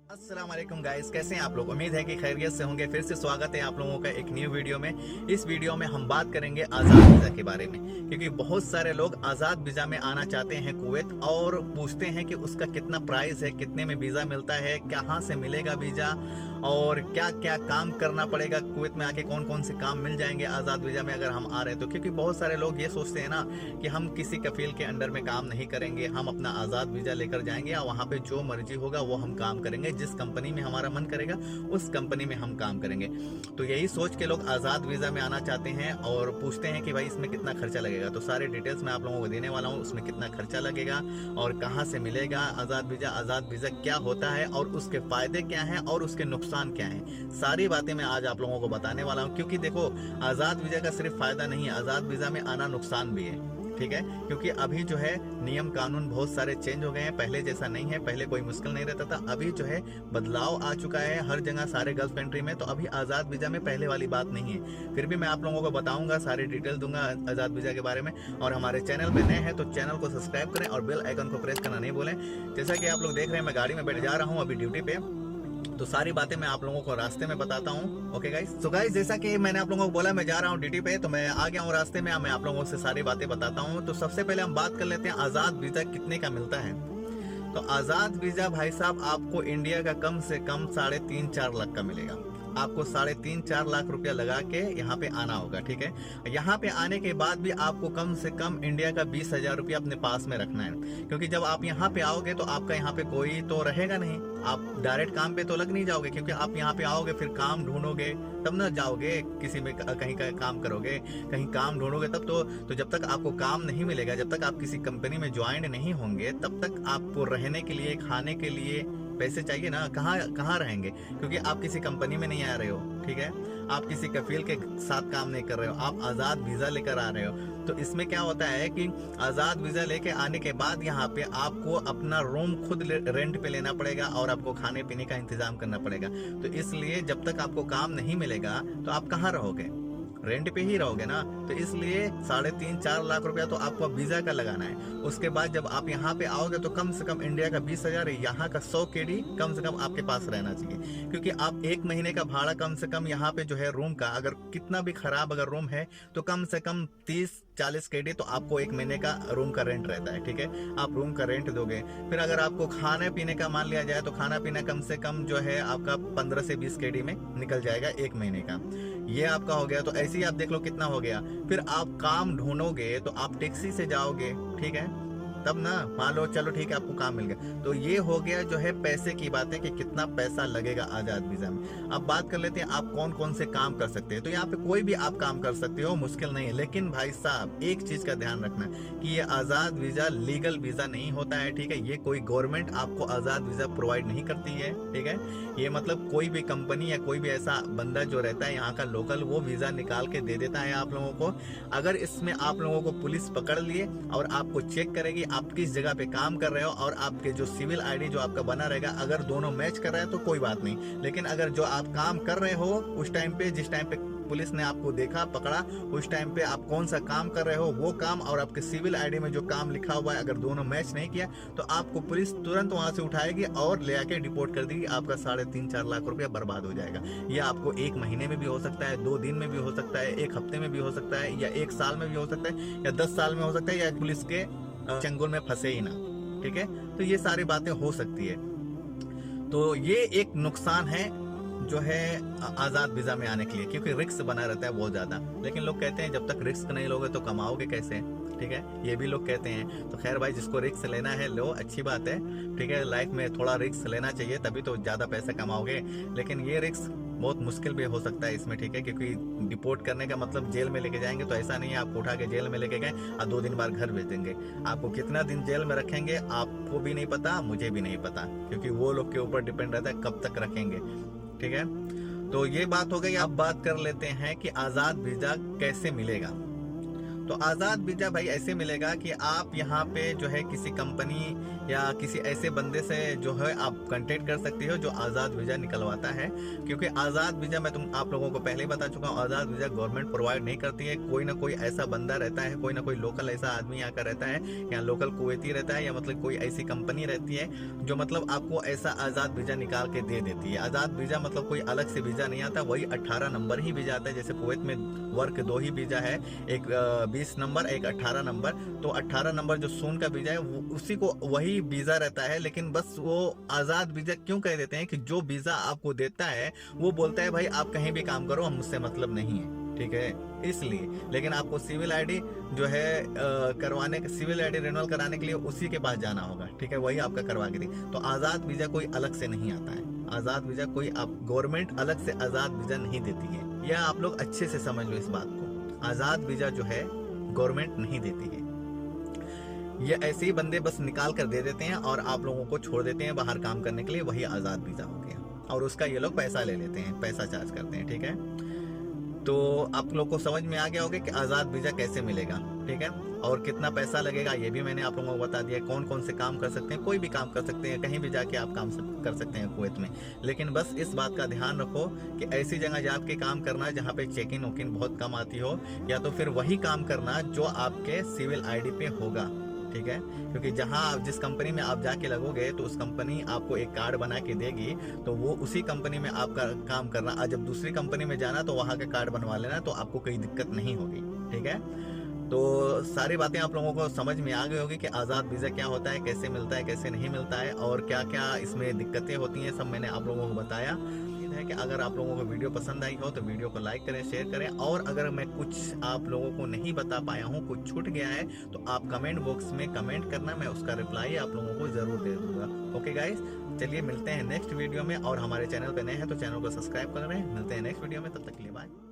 अस्सलाम वालेकुम गाइस, कैसे हैं आप लोग। उम्मीद है कि खैरियत से होंगे। फिर से स्वागत है आप लोगों का एक न्यू वीडियो में। इस वीडियो में हम बात करेंगे आज़ाद वीज़ा के बारे में, क्योंकि बहुत सारे लोग आज़ाद वीज़ा में आना चाहते हैं कुवैत और पूछते हैं कि उसका कितना प्राइस है, कितने में वीज़ा मिलता है, कहाँ से मिलेगा वीज़ा और क्या क्या काम करना पड़ेगा कुवैत में आके, कौन कौन से काम मिल जाएंगे आज़ाद वीज़ा में अगर हम आ रहे हैं तो। क्योंकि बहुत सारे लोग ये सोचते हैं ना कि हम किसी कफील के अंडर में काम नहीं करेंगे, हम अपना आज़ाद वीज़ा लेकर जाएंगे और वहाँ पे जो मर्जी होगा वो हम काम करेंगे, जिस कंपनी में हमारा मन करेगा उस कंपनी में हम काम करेंगे। तो यही सोच के लोग आज़ाद वीज़ा में आना चाहते हैं और पूछते हैं कि भाई इसमें कितना खर्चा लगेगा। तो सारे डिटेल्स मैं आप लोगों को देने वाला हूँ, उसमें कितना खर्चा लगेगा और कहाँ से मिलेगा आज़ाद वीज़ा क्या होता है और उसके फ़ायदे क्या हैं और उसके नुकसान क्या हैं, सारी बातें मैं आज आप लोगों को बताने वाला हूँ। क्योंकि देखो, आज़ाद वीज़ा का सिर्फ फ़ायदा नहीं है, आज़ाद वीज़ा में आना नुकसान भी है, ठीक है। क्योंकि अभी जो है नियम कानून बहुत सारे चेंज हो गए हैं, पहले जैसा नहीं है। पहले कोई मुश्किल नहीं रहता था, अभी जो है बदलाव आ चुका है हर जगह, सारे गल्फ कंट्री में। तो अभी आज़ाद वीज़ा में पहले वाली बात नहीं है। फिर भी मैं आप लोगों को बताऊंगा, सारी डिटेल दूंगा आज़ाद वीज़ा के बारे में। और हमारे चैनल में नए हैं तो चैनल को सब्सक्राइब करें और बेल आइकन को प्रेस करना नहीं भूलें। जैसा कि आप लोग देख रहे हैं, मैं गाड़ी में बैठ जा रहा हूँ अभी ड्यूटी पे, तो सारी बातें मैं आप लोगों को रास्ते में बताता हूँ। ओके गाइस, तो गाइस जैसा कि मैंने आप लोगों को बोला, मैं जा रहा हूँ ड्यूटी पे, तो मैं आ गया हूँ रास्ते में। मैं आप लोगों से सारी बातें बताता हूँ। तो सबसे पहले हम बात कर लेते हैं आज़ाद वीज़ा कितने का मिलता है। तो आज़ाद वीज़ा भाई साहब आपको इंडिया का कम से कम 3.5-4 लाख का मिलेगा। आपको 3.5-4 लाख रुपया लगा के यहाँ पे आना होगा, ठीक है। यहाँ पे आने के बाद भी आपको कम से कम इंडिया का 20,000 रुपया अपने पास में रखना है। क्योंकि जब आप यहाँ पे आओगे तो आपका यहाँ पे कोई तो रहेगा नहीं, आप डायरेक्ट काम पे तो लग नहीं जाओगे। क्योंकि आप यहाँ पे आओगे फिर काम ढूंढोगे तब ना जाओगे, किसी में कहीं का काम करोगे, कहीं काम ढूंढोगे तब तो जब तक आपको काम नहीं मिलेगा, जब तक आप किसी कंपनी में ज्वाइन नहीं होंगे, तब तक आपको रहने के लिए, खाने के लिए पैसे चाहिए ना। कहाँ रहेंगे, क्योंकि आप किसी कंपनी में नहीं आ रहे हो, ठीक है। आप किसी कफील के साथ काम नहीं कर रहे हो, आप आज़ाद वीज़ा लेकर आ रहे हो। तो इसमें क्या होता है कि आज़ाद वीज़ा लेके आने के बाद यहाँ पे आपको अपना रूम खुद रेंट पे लेना पड़ेगा और आपको खाने पीने का इंतजाम करना पड़ेगा। तो इसलिए जब तक आपको काम नहीं मिलेगा तो आप कहाँ रहोगे, रेंट पे ही रहोगे ना। तो इसलिए 3.5-4 लाख रुपया तो आपको वीज़ा का लगाना है। उसके बाद जब आप यहाँ पे आओगे तो कम से कम इंडिया का 20,000, यहाँ का 100 KD कम से कम आपके पास रहना चाहिए। क्योंकि आप एक महीने का भाड़ा कम से कम यहाँ पे जो है रूम का, अगर कितना भी खराब अगर रूम है तो कम से कम 30-40 KD तो आपको एक महीने का रूम का रेंट रहता है, ठीक है। आप रूम का रेंट दोगे। फिर अगर आपको खाने पीने का मान लिया जाए तो खाना पीना कम से कम जो है आपका 15 से 20 KD में निकल जाएगा एक महीने का, ये आपका हो गया। तो ऐसे ही आप देख लो कितना हो गया। फिर आप काम ढूंढोगे तो आप टैक्सी से जाओगे, ठीक है, तब ना मान लो चलो ठीक है आपको काम मिल गया। तो ये हो गया जो है पैसे की बातें कि कितना पैसा लगेगा आज़ाद वीज़ा में। अब बात कर लेते हैं आप कौन कौन से काम कर सकते हैं। तो यहाँ पे कोई भी आप काम कर सकते हो, मुश्किल नहीं है। लेकिन भाई साहब एक चीज़ का ध्यान रखना कि ये आज़ाद वीज़ा लीगल वीज़ा नहीं होता है, ठीक है। ये कोई गवर्नमेंट आपको आज़ाद वीज़ा प्रोवाइड नहीं करती है, ठीक है। ये मतलब कोई भी कंपनी या कोई भी ऐसा बंदा जो रहता है यहाँ का लोकल, वो वीज़ा निकाल के दे देता है आप लोगों को। अगर इसमें आप लोगों को पुलिस पकड़ लिए और आपको चेक करेगी आप किस जगह पे काम कर रहे हो और आपके जो सिविल आईडी जो आपका बना रहेगा, अगर दोनों मैच कर रहा है तो कोई बात नहीं। लेकिन अगर जो आप काम कर रहे हो उस टाइम पे, जिस टाइम पे पुलिस ने आपको देखा पकड़ा, उस टाइम पे आप कौन सा काम कर रहे हो वो काम और आपके सिविल आईडी में जो काम लिखा हुआ है, अगर दोनों मैच नहीं किया तो आपको पुलिस तुरंत वहां से उठाएगी और ले आके डिपोर्ट कर देगी। आपका 3.5-4 लाख रुपया बर्बाद हो जाएगा। ये आपको एक महीने में भी हो सकता है, 2 दिन में भी हो सकता है, एक हफ्ते में भी हो सकता है, या 1 साल में भी हो सकता है, या 10 साल में हो सकता है, या पुलिस के चंगुल में फंसे ही ना, ठीक है। तो ये सारी बातें हो सकती है। तो ये एक नुकसान है जो है आज़ाद वीज़ा में आने के लिए, क्योंकि रिस्क बना रहता है बहुत ज़्यादा। लेकिन लोग कहते हैं जब तक रिस्क नहीं लोगे तो कमाओगे कैसे, ठीक है, ये भी लोग कहते हैं। तो खैर भाई, जिसको रिस्क लेना है लो, अच्छी बात है, ठीक है। लाइफ में थोड़ा रिस्क लेना चाहिए, तभी तो ज़्यादा पैसा कमाओगे। लेकिन ये रिस्क बहुत मुश्किल भी हो सकता है इसमें, ठीक है। क्योंकि डिपोर्ट करने का मतलब जेल में लेके जाएंगे, तो ऐसा नहीं है आपको उठा के जेल में लेके गए और 2 दिन बाद घर भेज देंगे। आपको कितना दिन जेल में रखेंगे आपको भी नहीं पता, मुझे भी नहीं पता, क्योंकि वो लोग के ऊपर डिपेंड रहता है कब तक रखेंगे, ठीक है। तो ये बात हो गई। अब बात कर लेते हैं कि आज़ाद वीज़ा कैसे मिलेगा। तो आज़ाद वीजा भाई ऐसे मिलेगा कि आप यहाँ पे जो है किसी कंपनी या किसी ऐसे बंदे से जो है आप कांटेक्ट कर सकते हो जो आज़ाद वीजा निकलवाता है। क्योंकि आज़ाद वीजा मैं आप लोगों को पहले ही बता चुका हूँ, आज़ाद वीजा गवर्नमेंट प्रोवाइड नहीं करती है। कोई ना कोई ऐसा बंदा रहता है, कोई ना कोई लोकल ऐसा आदमी यहाँ का रहता है, या लोकल कुवैती रहता है, या मतलब कोई ऐसी कंपनी रहती है जो मतलब आपको ऐसा आज़ाद वीजा निकाल के दे देती है। आज़ाद वीजा मतलब कोई अलग से वीजा नहीं आता, वही 18 नंबर ही वीजा आता है। जैसे कुवैत में वर्क 2 ही वीजा है, एक 20 नंबर, एक 18 नंबर। तो 18 नंबर जो सून का वीजा है उसी को वही वीजा रहता है। लेकिन बस वो आज़ाद वीजा क्यों कह देते हैं कि जो वीजा आपको देता है वो बोलता है भाई आप कहीं भी काम करो, हम मुझसे मतलब नहीं है, ठीक है, इसलिए। लेकिन आपको सिविल आईडी जो है करवाने, सिविल आईडी रिन्यूअल कराने के लिए उसी के पास जाना होगा, ठीक है, वही आपका करवा के दी। तो आज़ाद वीजा कोई अलग से नहीं आता है। आज़ाद वीजा कोई आप गवर्नमेंट अलग से आज़ाद वीजा नहीं देती है। यह आप लोग अच्छे से समझ लो इस बात को। आज़ाद वीजा जो है गवर्नमेंट नहीं देती है। ये ऐसे ही बंदे बस निकाल कर दे देते हैं और आप लोगों को छोड़ देते हैं बाहर काम करने के लिए, वही आज़ाद वीजा हो गया। और उसका ये लोग पैसा ले लेते हैं, पैसा चार्ज करते हैं, ठीक है। तो आप लोग को समझ में आ गया होगा कि आज़ाद वीजा कैसे मिलेगा, ठीक है, और कितना पैसा लगेगा ये भी मैंने आप लोगों को बता दिया। कौन कौन से काम कर सकते हैं, कोई भी काम कर सकते हैं, कहीं भी जाके आप काम कर सकते हैं कुवैत में। लेकिन बस इस बात का ध्यान रखो कि ऐसी जगह जाके काम करना जहाँ पे चेकिंग वोकिंग बहुत कम आती हो, या तो फिर वही काम करना जो आपके सिविल आईडी पे होगा, ठीक है। क्योंकि जहां आप जिस कंपनी में आप जाके लगोगे तो उस कंपनी आपको एक कार्ड बना के देगी, तो वो उसी कंपनी में आपका काम करना। आज जब दूसरी कंपनी में जाना तो वहां का कार्ड बनवा लेना, तो आपको कोई दिक्कत नहीं होगी, ठीक है। तो सारी बातें आप लोगों को समझ में आ गई होगी कि आज़ाद वीज़ा क्या होता है, कैसे मिलता है, कैसे नहीं मिलता है, और क्या क्या इसमें दिक्कतें होती हैं, सब मैंने आप लोगों को बताया। है कि अगर आप लोगों को वीडियो पसंद आई हो तो वीडियो को लाइक करें, शेयर करें, और अगर मैं कुछ आप लोगों को नहीं बता पाया हूँ, कुछ छूट गया है, तो आप कमेंट बॉक्स में कमेंट करना, मैं उसका रिप्लाई आप लोगों को जरूर दे दूंगा। ओके गाइस, चलिए मिलते हैं नेक्स्ट वीडियो में, और हमारे चैनल पे नए हैं तो चैनल को सब्सक्राइब कर रहे हैं। मिलते हैं नेक्स्ट वीडियो में, तब तक के लिए बाय।